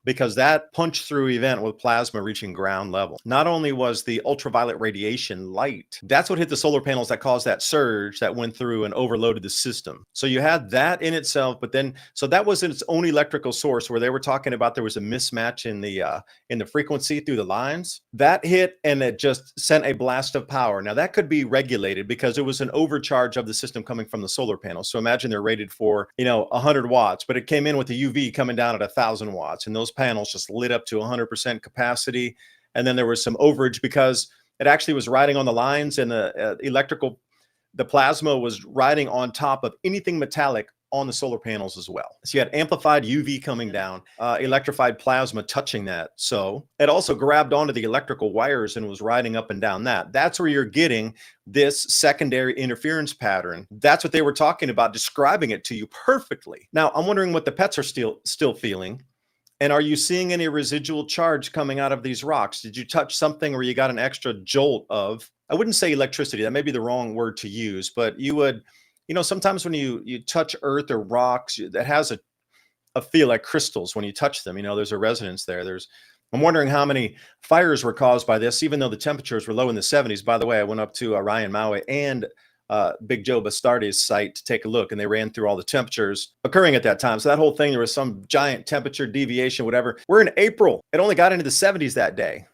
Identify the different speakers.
Speaker 1: because that punch-through event with plasma reaching ground level. Not only was the ultraviolet radiation light, that's what hit the solar panels that caused that surge that went through and overloaded the system. So you had that in itself, but then, so that was its own electrical source where they were talking about there was a mismatch in the frequency through the lines. That hit and it just sent a blast of power. Now that could be regulated because it was an overcharge of the system coming from the solar panels. So imagine they're rated for, 100 watts, but it came in with the UV coming down at 1,000 watts, and those panels just lit up to 100% capacity. And then there was some overage because it actually was riding on the lines, and the plasma was riding on top of anything metallic on the solar panels as well. So you had amplified UV coming down, electrified plasma touching that. So it also grabbed onto the electrical wires and was riding up and down that. That's where you're getting this secondary interference pattern. That's what they were talking about, describing it to you perfectly. Now, I'm wondering what the pets are still feeling. And are you seeing any residual charge coming out of these rocks? Did you touch something where you got an extra jolt of, I wouldn't say electricity, that may be the wrong word to use, but you would, sometimes when you touch earth or rocks, that has a feel like crystals when you touch them. There's a resonance there. I'm wondering how many fires were caused by this, even though the temperatures were low in the 70s. By the way, I went up to Ryan Maui and Big Joe Bastardi's site to take a look, and they ran through all the temperatures occurring at that time. So that whole thing, there was some giant temperature deviation, whatever. We're in April. It only got into the 70s that day.